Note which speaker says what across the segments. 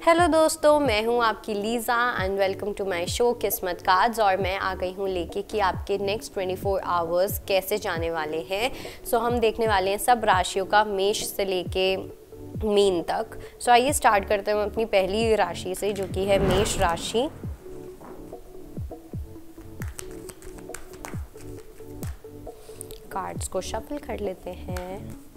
Speaker 1: Hello दोस्तों, मैं हूं आपकी Lisa and welcome to my show Kismat cards. और मैं आ गई हूं लेके कि आपके नेक्स्ट 24 आवर्स कैसे जाने वाले हैं। हम देखने वाले हैं सब राशियों का, मेष से लेके मीन तक। आइए स्टार्ट करते हैं अपनी पहली राशि से, जो कि है मेष राशि। कार्ड्स को शफल कर लेते हैं।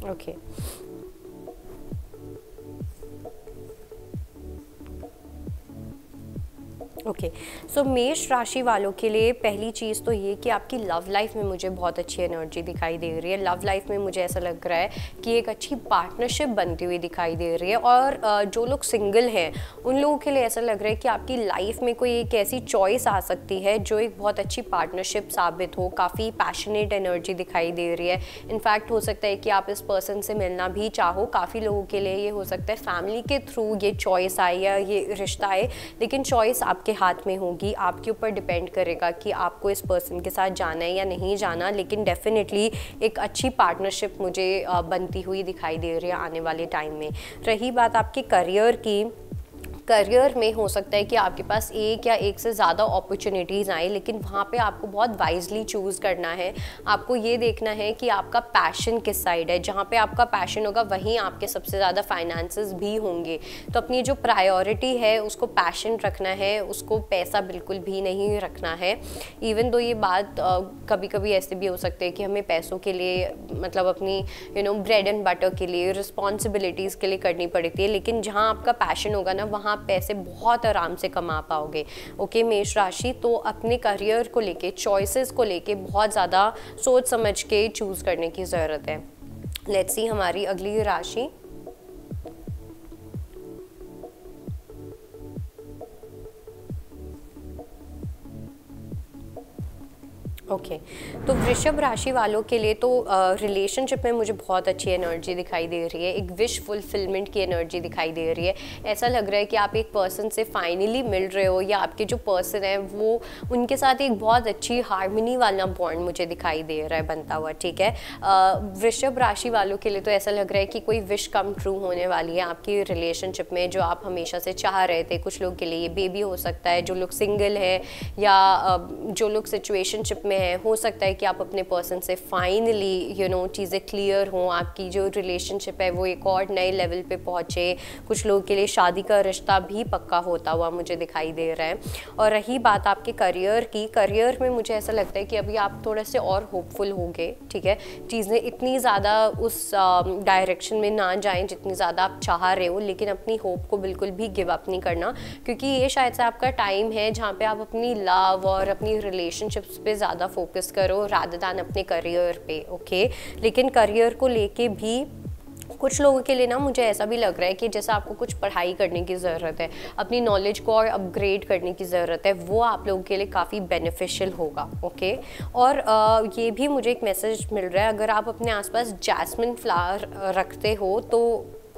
Speaker 1: ओके ओके मेष राशि वालों के लिए पहली चीज़ तो ये कि आपकी लव लाइफ में मुझे बहुत अच्छी एनर्जी दिखाई दे रही है। लव लाइफ में मुझे ऐसा लग रहा है कि एक अच्छी पार्टनरशिप बनती हुई दिखाई दे रही है। और जो लोग सिंगल हैं उन लोगों के लिए ऐसा लग रहा है कि आपकी लाइफ में कोई एक ऐसी चॉइस आ सकती है जो एक बहुत अच्छी पार्टनरशिप साबित हो। काफ़ी पैशनेट एनर्जी दिखाई दे रही है। इनफैक्ट हो सकता है कि आप इस पर्सन से मिलना भी चाहो। काफ़ी लोगों के लिए ये हो सकता है फैमिली के थ्रू ये चॉइस आए या ये रिश्ता आए, लेकिन चॉइस आपके हाथ में होगी। आपके ऊपर डिपेंड करेगा कि आपको इस पर्सन के साथ जाना है या नहीं जाना। लेकिन डेफिनेटली एक अच्छी पार्टनरशिप मुझे बनती हुई दिखाई दे रही है आने वाले टाइम में। रही बात आपके करियर की, करियर में हो सकता है कि आपके पास एक या एक से ज़्यादा अपॉर्चुनिटीज़ आए, लेकिन वहाँ पे आपको बहुत वाइजली चूज़ करना है। आपको ये देखना है कि आपका पैशन किस साइड है। जहाँ पे आपका पैशन होगा वहीं आपके सबसे ज़्यादा फाइनेंसेस भी होंगे। तो अपनी जो प्रायोरिटी है उसको पैशन रखना है, उसको पैसा बिल्कुल भी नहीं रखना है। इवन दो ये बात कभी कभी ऐसे भी हो सकते हैं कि हमें पैसों के लिए, मतलब अपनी ब्रेड एंड बटर के लिए, रिस्पॉन्सिबिलिटीज़ के लिए करनी पड़ती है। लेकिन जहाँ आपका पैशन होगा ना, वहाँ आप पैसे बहुत आराम से कमा पाओगे। ओके मेष राशि, तो अपने करियर को लेके, चॉइसेस को लेके बहुत ज़्यादा सोच समझ के चूज़ करने की ज़रूरत है। लेट्स सी हमारी अगली राशि। ओके तो वृषभ राशि वालों के लिए तो रिलेशनशिप में मुझे बहुत अच्छी एनर्जी दिखाई दे रही है। एक विश फुलफिलमेंट की एनर्जी दिखाई दे रही है। ऐसा लग रहा है कि आप एक पर्सन से फाइनली मिल रहे हो, या आपके जो पर्सन है वो, उनके साथ एक बहुत अच्छी हार्मनी वाला बॉन्ड मुझे दिखाई दे रहा है बनता हुआ। ठीक है, वृषभ राशि वालों के लिए तो ऐसा लग रहा है कि कोई विश कम ट्रू होने वाली है आपकी रिलेशनशिप में, जो आप हमेशा से चाह रहे थे। कुछ लोग के लिए ये बेबी हो सकता है, जो लोग सिंगल है या जो लोग सिचुएशनशिप में है। हो सकता है कि आप अपने पर्सन से फाइनली चीज़ें क्लियर हों, आपकी जो रिलेशनशिप है वो एक और नए लेवल पे पहुँचे। कुछ लोगों के लिए शादी का रिश्ता भी पक्का होता हुआ मुझे दिखाई दे रहा है। और रही बात आपके करियर की, करियर में मुझे ऐसा लगता है कि अभी आप थोड़े से और होपफुल होंगे। ठीक है, चीज़ें इतनी ज़्यादा उस डायरेक्शन में ना जाएं जितनी ज़्यादा आप चाह रहे हो, लेकिन अपनी होप को बिल्कुल भी गिव अप नहीं करना, क्योंकि ये शायद से आपका टाइम है जहाँ पे आप अपनी लव और अपनी रिलेशनशिप्स पे ज़्यादा फोकस करो रादर दैन अपने करियर पे। ओके, लेकिन करियर को लेके भी कुछ लोगों के लिए ना मुझे ऐसा भी लग रहा है कि जैसे आपको कुछ पढ़ाई करने की ज़रूरत है, अपनी नॉलेज को और अपग्रेड करने की ज़रूरत है, वो आप लोगों के लिए काफ़ी बेनिफिशियल होगा। ओके, और ये भी मुझे एक मैसेज मिल रहा है, अगर आप अपने आसपास जैस्मिन फ्लावर रखते हो तो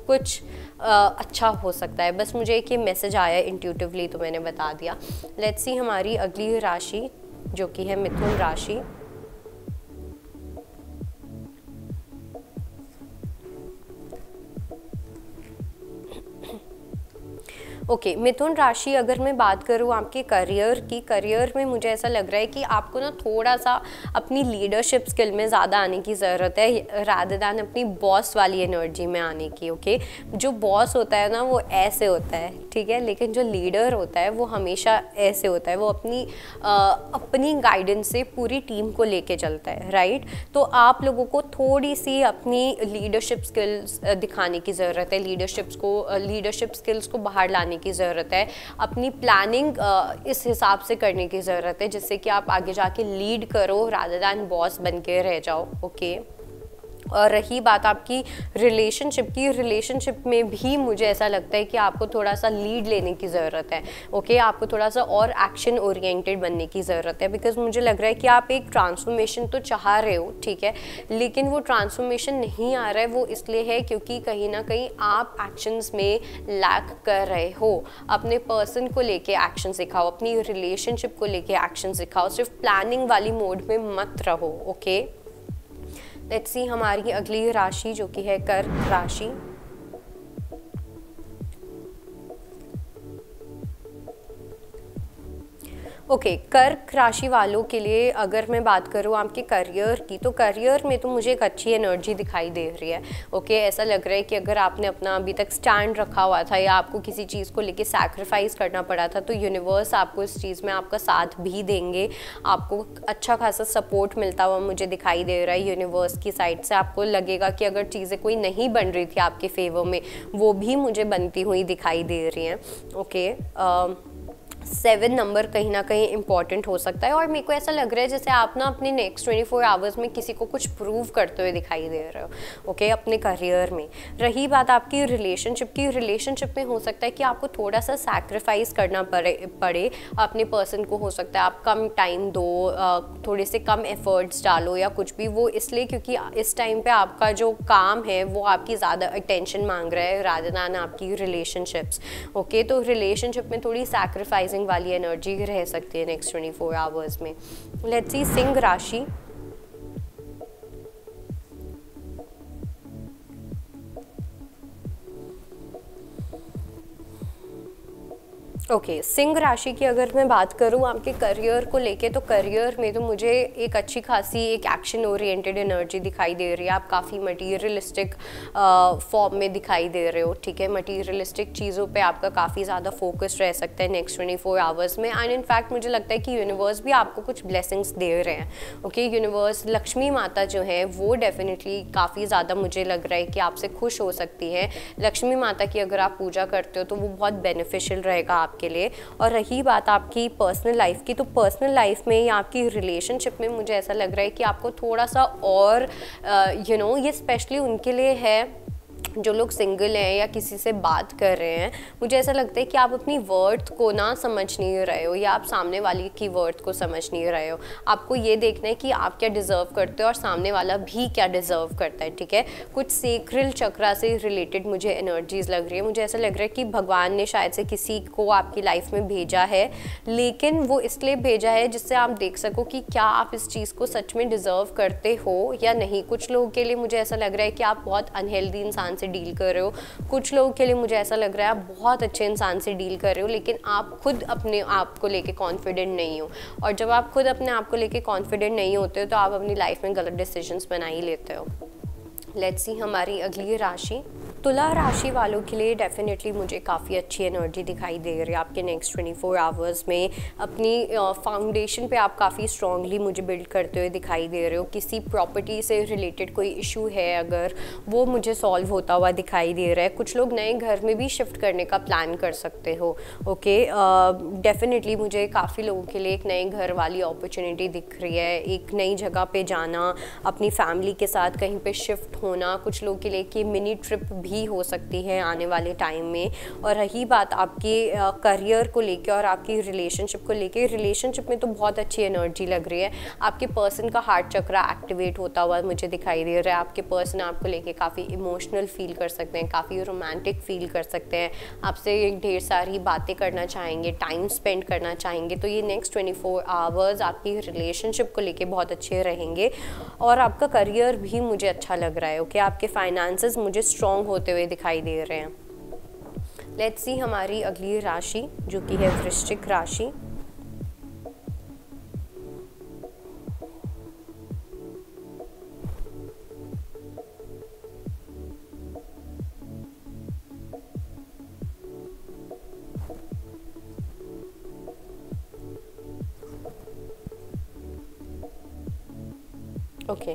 Speaker 1: कुछ अच्छा हो सकता है। बस मुझे एक ये मैसेज आया इंट्यूटिवली, तो मैंने बता दिया। लेट्स सी हमारी अगली राशि, जो कि है मिथुन राशि। ओके, मिथुन राशि, अगर मैं बात करूँ आपके करियर की, करियर में मुझे ऐसा लग रहा है कि आपको ना थोड़ा सा अपनी लीडरशिप स्किल में ज़्यादा आने की ज़रूरत है रादर दैन अपनी बॉस वाली एनर्जी में आने की। ओके, जो बॉस होता है ना वो ऐसे होता है, ठीक है, लेकिन जो लीडर होता है वो हमेशा ऐसे होता है। वो अपनी गाइडेंस से पूरी टीम को लेके चलता है। राइट, तो आप लोगों को थोड़ी सी अपनी लीडरशिप स्किल्स दिखाने की ज़रूरत है। लीडरशिप स्किल्स को बाहर लाने की ज़रूरत है। अपनी प्लानिंग इस हिसाब से करने की ज़रूरत है जिससे कि आप आगे जाके लीड करो रादर दैन बॉस बन के रह जाओ। ओके, और रही बात आपकी रिलेशनशिप की, रिलेशनशिप में भी मुझे ऐसा लगता है कि आपको थोड़ा सा लीड लेने की ज़रूरत है। ओके, आपको थोड़ा सा और एक्शन ओरिएंटेड बनने की ज़रूरत है, बिकॉज मुझे लग रहा है कि आप एक ट्रांसफॉर्मेशन तो चाह रहे हो, ठीक है, लेकिन वो ट्रांसफॉर्मेशन नहीं आ रहा है। वो इसलिए है क्योंकि कहीं ना कहीं आप एक्शंस में लैक कर रहे हो। अपने पर्सन को लेके एक्शन सिखाओ, अपनी रिलेशनशिप को लेके एक्शन सिखाओ, सिर्फ प्लानिंग वाली मोड में मत रहो। ओके, लेट्स सी हमारी अगली राशि जो कि है कर्क राशि। ओके, कर्क राशि वालों के लिए अगर मैं बात करूँ आपके करियर की, तो करियर में तो मुझे एक अच्छी एनर्जी दिखाई दे रही है। ओके, ऐसा लग रहा है कि अगर आपने अपना अभी तक स्टैंड रखा हुआ था या आपको किसी चीज़ को लेके सैक्रिफाइस करना पड़ा था, तो यूनिवर्स आपको इस चीज़ में आपका साथ भी देंगे। आपको अच्छा खासा सपोर्ट मिलता हुआ मुझे दिखाई दे रहा है यूनिवर्स की साइड से। आपको लगेगा कि अगर चीज़ें कोई नहीं बन रही थी आपके फेवर में, वो भी मुझे बनती हुई दिखाई दे रही हैं। ओके, 7 नंबर कहीं ना कहीं इंपॉर्टेंट हो सकता है, और मेरे को ऐसा लग रहा है जैसे आप ना अपने नेक्स्ट 24 आवर्स में किसी को कुछ प्रूव करते हुए दिखाई दे रहे हो। ओके, अपने करियर में। रही बात आपकी रिलेशनशिप की, रिलेशनशिप में हो सकता है कि आपको थोड़ा सा सैक्रिफाइस करना पड़े अपने पर्सन को। हो सकता है आप कम टाइम दो, थोड़े से कम एफर्ट्स डालो या कुछ भी। वो इसलिए क्योंकि इस टाइम पे आपका जो काम है वो आपकी ज़्यादा अटेंशन मांग रहा है रादर देन आपकी रिलेशनशिप्स। ओके, तो रिलेशनशिप में थोड़ी सैक्रिफाइस वाली एनर्जी रह सकती है नेक्स्ट 24 आवर्स में। लेट्स सी सिंह राशि। ओके, सिंह राशि की अगर मैं बात करूँ आपके करियर को लेके, तो करियर में तो मुझे एक अच्छी खासी एक एक्शन ओरिएंटेड एनर्जी दिखाई दे रही है। आप काफ़ी मटीरियलिस्टिक फॉर्म में दिखाई दे रहे हो, ठीक है। मटीरियलिस्टिक चीज़ों पे आपका काफ़ी ज़्यादा फोकस रह सकता है नेक्स्ट 24 आवर्स में। एंड इनफैक्ट मुझे लगता है कि यूनिवर्स भी आपको कुछ ब्लेसिंग्स दे रहे हैं। ओके, यूनिवर्स, लक्ष्मी माता जो है वो डेफिनेटली काफ़ी ज़्यादा मुझे लग रहा है कि आपसे खुश हो सकती है। लक्ष्मी माता की अगर आप पूजा करते हो तो वो बहुत बेनिफिशियल रहेगा के लिए। और रही बात आपकी पर्सनल लाइफ की, तो पर्सनल लाइफ में या आपकी रिलेशनशिप में मुझे ऐसा लग रहा है कि आपको थोड़ा सा और ये स्पेशली उनके लिए है जो लोग सिंगल हैं या किसी से बात कर रहे हैं। मुझे ऐसा लगता है कि आप अपनी वर्थ को ना समझ नहीं रहे हो, या आप सामने वाले की वर्थ को समझ नहीं रहे हो। आपको ये देखना है कि आप क्या डिज़र्व करते हो और सामने वाला भी क्या डिज़र्व करता है, ठीक है। कुछ सेक्रल चक्रा से रिलेटेड मुझे एनर्जीज लग रही है। मुझे ऐसा लग रहा है कि भगवान ने शायद से किसी को आपकी लाइफ में भेजा है, लेकिन वो इसलिए भेजा है जिससे आप देख सको कि क्या आप इस चीज़ को सच में डिज़र्व करते हो या नहीं। कुछ लोगों के लिए मुझे ऐसा लग रहा है कि आप बहुत अनहेल्दी इंसान से डील कर रहे हो। कुछ लोगों के लिए मुझे ऐसा लग रहा है आप बहुत अच्छे इंसान से डील कर रहे हो, लेकिन आप खुद अपने आप को लेके कॉन्फिडेंट नहीं हो। और जब आप खुद अपने आप को लेके कॉन्फिडेंट नहीं होते हो तो आप अपनी लाइफ में गलत डिसीजंस बना ही लेते हो। लेट्स सी हमारी अगली राशि। तुला राशि वालों के लिए डेफिनेटली मुझे काफ़ी अच्छी एनर्जी दिखाई दे रही है आपके नेक्स्ट 24 आवर्स में। अपनी फाउंडेशन पे आप काफ़ी स्ट्रांगली मुझे बिल्ड करते हुए दिखाई दे रहे हो। किसी प्रॉपर्टी से रिलेटेड कोई इशू है अगर, वो मुझे सॉल्व होता हुआ दिखाई दे रहा है। कुछ लोग नए घर में भी शिफ्ट करने का प्लान कर सकते हो। ओके, डेफिनेटली मुझे काफ़ी लोगों के लिए एक नए घर वाली अपॉर्चुनिटी दिख रही है। एक नई जगह पे जाना, अपनी फैमिली के साथ कहीं पे शिफ्ट होना, कुछ लोगों के लिए कि मिनी ट्रिप भी हो सकती है आने वाले टाइम में। और रही बात आपके करियर को लेके और आपकी रिलेशनशिप को लेके, रिलेशनशिप में तो बहुत अच्छी एनर्जी लग रही है। आपके पर्सन का हार्ट चक्रा एक्टिवेट होता हुआ मुझे दिखाई दे रहा है। आपके पर्सन आपको लेके काफ़ी इमोशनल फील कर सकते हैं, काफ़ी रोमांटिक फील कर सकते हैं, आपसे ढेर सारी बातें करना चाहेंगे, टाइम स्पेंड करना चाहेंगे। तो ये नेक्स्ट 24 आवर्स आपकी रिलेशनशिप को लेके बहुत अच्छे रहेंगे। और आपका करियर भी मुझे अच्छा लग रहा है। ओके, आपके फाइनेंसेस मुझे स्ट्रॉन्ग होते हुए दिखाई दे रहे हैं। लेट्स सी हमारी अगली राशि जो कि है वृश्चिक राशि। ओके,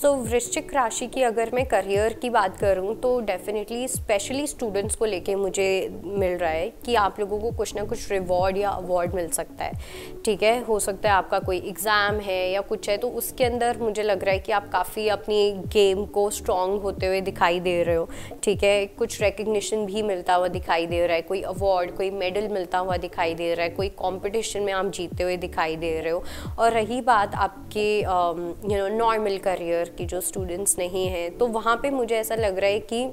Speaker 1: सो वृश्चिक राशि की अगर मैं करियर की बात करूं तो डेफिनेटली स्पेशली स्टूडेंट्स को लेके मुझे मिल रहा है कि आप लोगों को कुछ ना कुछ रिवॉर्ड या अवार्ड मिल सकता है, ठीक है। हो सकता है आपका कोई एग्ज़ाम है या कुछ है, तो उसके अंदर मुझे लग रहा है कि आप काफ़ी अपनी गेम को स्ट्रॉन्ग होते हुए दिखाई दे रहे हो, ठीक है। कुछ रिकग्निशन भी मिलता हुआ दिखाई दे रहा है, कोई अवार्ड, कोई मेडल मिलता हुआ दिखाई दे रहा है, कोई कॉम्पिटिशन में आप जीतते हुए दिखाई दे रहे हो। और रही बात आपके नॉर्मल करियर की, जो स्टूडेंट्स नहीं हैं, तो वहाँ पे मुझे ऐसा लग रहा है कि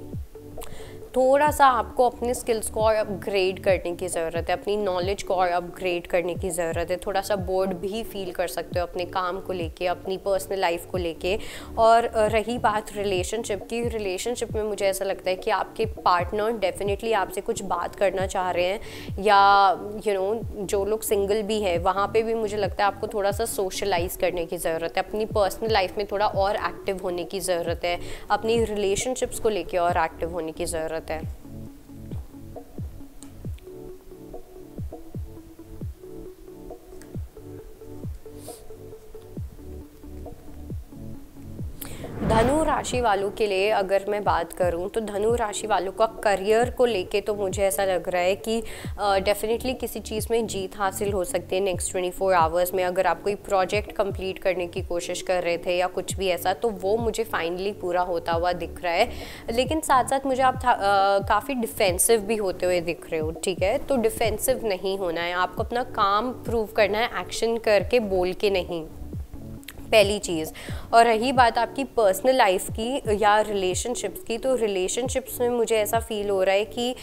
Speaker 1: थोड़ा सा आपको अपने स्किल्स को और अपग्रेड करने की ज़रूरत है, अपनी नॉलेज को और अपग्रेड करने की ज़रूरत है। थोड़ा सा बोर्ड भी फील कर सकते हो अपने काम को लेके, अपनी पर्सनल लाइफ को लेके। और रही बात रिलेशनशिप की, रिलेशनशिप में मुझे ऐसा लगता है कि आपके पार्टनर डेफिनेटली आपसे कुछ बात करना चाह रहे हैं, या जो लोग सिंगल भी है वहाँ पे भी मुझे लगता है आपको थोड़ा सा सोशलाइज करने की ज़रूरत है, अपनी पर्सनल लाइफ में थोड़ा और एक्टिव होने की ज़रूरत है, अपनी रिलेशनशिप्स को लेके और एक्टिव होने की ज़रूरत है। धनु राशि वालों के लिए अगर मैं बात करूं तो धनु राशि वालों का करियर को लेके तो मुझे ऐसा लग रहा है कि डेफिनेटली किसी चीज़ में जीत हासिल हो सकती है नेक्स्ट 24 आवर्स में। अगर आप कोई प्रोजेक्ट कंप्लीट करने की कोशिश कर रहे थे या कुछ भी ऐसा, तो वो मुझे फाइनली पूरा होता हुआ दिख रहा है। लेकिन साथ साथ मुझे आप काफ़ी डिफेंसिव भी होते हुए दिख रहे हो, ठीक है। तो डिफेंसिव नहीं होना है, आपको अपना काम प्रूव करना है, एक्शन करके, बोल के नहीं, पहली चीज़। और रही बात आपकी पर्सनल लाइफ की या रिलेशनशिप्स की, तो रिलेशनशिप्स में मुझे ऐसा फील हो रहा है कि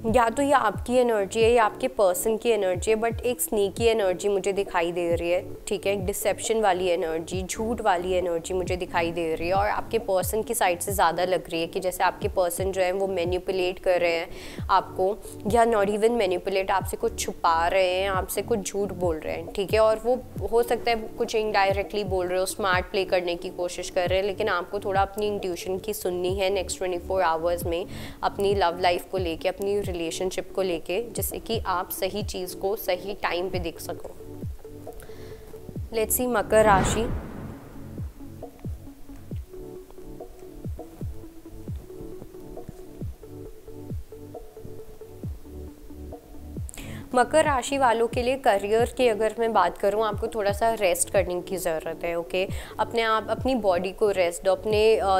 Speaker 1: या तो ये आपकी एनर्जी है या आपके पर्सन की एनर्जी है, बट एक स्नीकी एनर्जी मुझे दिखाई दे रही है, ठीक है। डिसेप्शन वाली एनर्जी, झूठ वाली एनर्जी मुझे दिखाई दे रही है, और आपके पर्सन की साइड से ज़्यादा लग रही है कि जैसे आपके पर्सन जो है वो मैनिपुलेट कर रहे हैं आपको, या नॉट इवन मैनिपुलेट, आपसे कुछ छुपा रहे हैं, आपसे कुछ झूठ बोल रहे हैं, ठीक है। और वो हो सकता है कुछ इनडायरेक्टली बोल रहे हो, स्मार्ट प्ले करने की कोशिश कर रहे हैं, लेकिन आपको थोड़ा अपनी इंट्यूशन की सुननी है नेक्स्ट 24 आवर्स में, अपनी लव लाइफ को लेके, अपनी रिलेशनशिप को लेके, जिससे कि आप सही चीज़ को सही टाइम पे देख सको। लेट्स सी मकर राशि। मकर राशि वालों के लिए करियर की अगर मैं बात करूं, आपको थोड़ा सा रेस्ट करने की ज़रूरत है, ओके। अपनी बॉडी को रेस्ट दो, अपने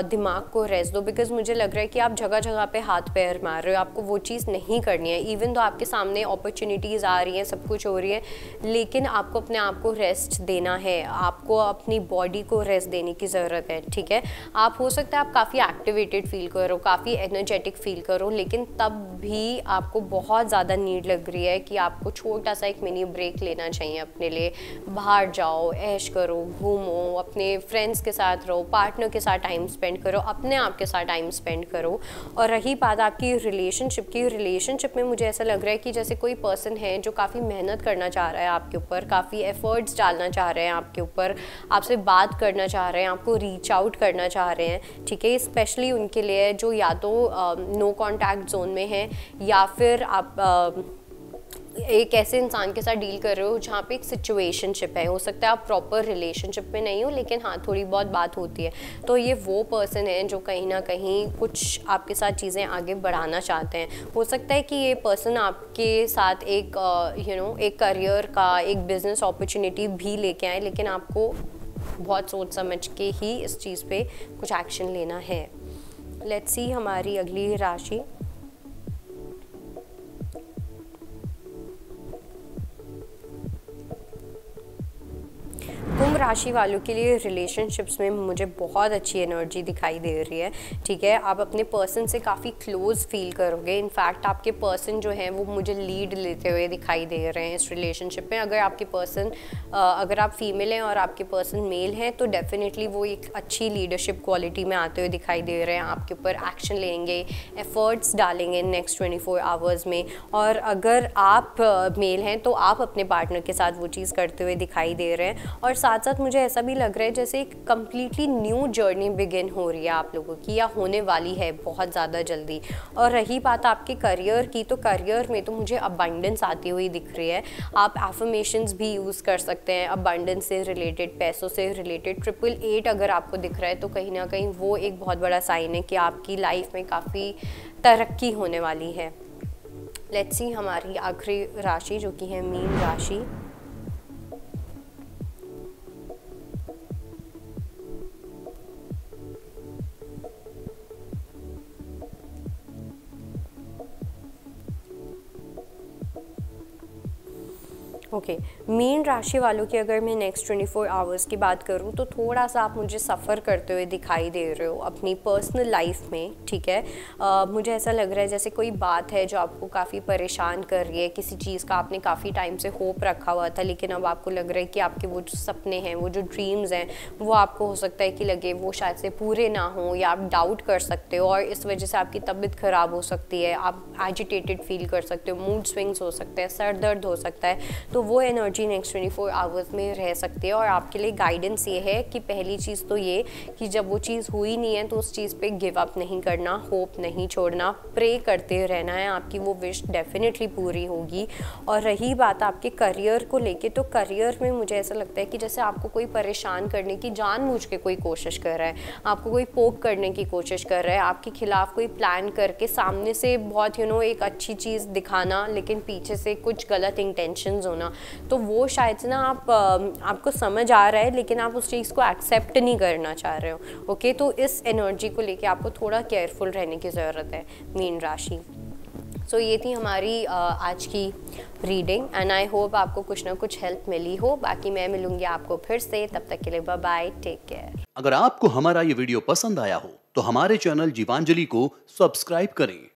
Speaker 1: दिमाग को रेस्ट दो, बिकॉज मुझे लग रहा है कि आप जगह जगह पे हाथ पैर मार रहे हो, आपको वो चीज़ नहीं करनी है। इवन तो आपके सामने अपॉर्चुनिटीज़ आ रही हैं, सब कुछ हो रही है, लेकिन आपको अपने आप को रेस्ट देना है, आपको अपनी बॉडी को रेस्ट देने की ज़रूरत है, ठीक है। आप हो सकता है आप काफ़ी एक्टिवेटेड फील करो, काफ़ी एनर्जेटिक फील करो, लेकिन तब भी आपको बहुत ज़्यादा नीड लग रही है कि आपको छोटा सा एक मिनी ब्रेक लेना चाहिए अपने लिए। बाहर जाओ, ऐश करो, घूमो, अपने फ्रेंड्स के साथ रहो, पार्टनर के साथ टाइम स्पेंड करो, अपने आप के साथ टाइम स्पेंड करो। और रही बात आपकी रिलेशनशिप की, रिलेशनशिप में मुझे ऐसा लग रहा है कि जैसे कोई पर्सन है जो काफ़ी मेहनत करना चाह रहा है आपके ऊपर, काफ़ी एफर्ट्स डालना चाह रहे हैं आपके ऊपर, आपसे बात करना चाह रहे हैं, आपको रीच आउट करना चाह रहे हैं, ठीक है। स्पेशली उनके लिए जो या तो नो कॉन्टैक्ट जोन में है, या फिर आप एक ऐसे इंसान के साथ डील कर रहे हो जहाँ पे एक सिचुएशनशिप है। हो सकता है आप प्रॉपर रिलेशनशिप में नहीं हो, लेकिन हाँ थोड़ी बहुत बात होती है। तो ये वो पर्सन है जो कहीं ना कहीं कुछ आपके साथ चीज़ें आगे बढ़ाना चाहते हैं। हो सकता है कि ये पर्सन आपके साथ एक एक करियर का, एक बिजनेस अपॉर्चुनिटी भी लेके आए, लेकिन आपको बहुत सोच समझ के ही इस चीज़ पे कुछ एक्शन लेना है। लेट्स सी हमारी अगली राशि। कुंभ राशि वालों के लिए रिलेशनशिप्स में मुझे बहुत अच्छी एनर्जी दिखाई दे रही है, ठीक है। आप अपने पर्सन से काफ़ी क्लोज फील करोगे। इनफैक्ट आपके पर्सन जो है वो मुझे लीड लेते हुए दिखाई दे रहे हैं इस रिलेशनशिप में। अगर आपके पर्सन, अगर आप फीमेल हैं और आपके पर्सन मेल हैं, तो डेफिनेटली वो एक अच्छी लीडरशिप क्वालिटी में आते हुए दिखाई दे रहे हैं। आपके ऊपर एक्शन लेंगे, एफर्ट्स डालेंगे नेक्स्ट 24 आवर्स में। और अगर आप मेल हैं तो आप अपने पार्टनर के साथ वो चीज़ करते हुए दिखाई दे रहे हैं। और साथ साथ साथ मुझे ऐसा भी लग रहा है जैसे एक कम्प्लीटली न्यू जर्नी बिगिन हो रही है आप लोगों की, या होने वाली है बहुत ज़्यादा जल्दी। और रही बात आपके करियर की, तो करियर में तो मुझे अबंडेंस आती हुई दिख रही है। आप एफर्मेशंस भी यूज़ कर सकते हैं अबंडेंस से रिलेटेड, पैसों से रिलेटेड। 888 अगर आपको दिख रहा है तो कहीं ना कहीं वो एक बहुत बड़ा साइन है कि आपकी लाइफ में काफ़ी तरक्की होने वाली है। लेट्स सी हमारी आखिरी राशि जो कि है मीन राशि। ओके, मीन राशि वालों की अगर मैं नेक्स्ट 24 आवर्स की बात करूं तो थोड़ा सा आप मुझे सफ़र करते हुए दिखाई दे रहे हो अपनी पर्सनल लाइफ में, ठीक है। मुझे ऐसा लग रहा है जैसे कोई बात है जो आपको काफ़ी परेशान कर रही है, किसी चीज़ का आपने काफ़ी टाइम से होप रखा हुआ था, लेकिन अब आपको लग रहा है कि आपके वो जो सपने हैं, वो जो ड्रीम्स हैं, वो आपको हो सकता है कि लगे वो शायद से पूरे ना हो, या आप डाउट कर सकते हो और इस वजह से आपकी तबीयत ख़राब हो सकती है, आप एजिटेटेड फील कर सकते हो, मूड स्विंग्स हो सकते हैं, सर दर्द हो सकता है। तो वो एनर्जी नेक्स्ट 24 आवर्स में रह सकती है। और आपके लिए गाइडेंस ये है कि पहली चीज़ तो ये कि जब वो चीज़ हुई नहीं है तो उस चीज़ पे गिव अप नहीं करना, होप नहीं छोड़ना, प्रे करते रहना है, आपकी वो विश डेफिनेटली पूरी होगी। और रही बात आपके करियर को लेके, तो करियर में मुझे ऐसा लगता है कि जैसे आपको कोई परेशान करने की जानबूझ के कोई कोशिश कर रहा है, आपको कोई पोक करने की कोशिश कर रहा है, आपके खिलाफ कोई प्लान करके सामने से बहुत एक अच्छी चीज़ दिखाना लेकिन पीछे से कुछ गलत इंटेंशंस होना, तो वो शायद से ना आपको समझ आ रहा है लेकिन आप उस चीज़ को एक्सेप्ट नहीं करना चाह रहे हो। ओके, तो इस एनर्जी को लेके आपको थोड़ा केयरफुल रहने की ज़रूरत है मीन राशि। सो ये थी हमारी आज की रीडिंग एंड आई होप आपको कुछ ना कुछ हेल्प मिली हो। बाकी मैं मिलूंगी आपको फिर से, तब तक के लिए बाय बाय, टेक केयर।
Speaker 2: अगर आपको हमारा ये वीडियो पसंद आया हो तो हमारे चैनल जीवांजलि को सब्सक्राइब करें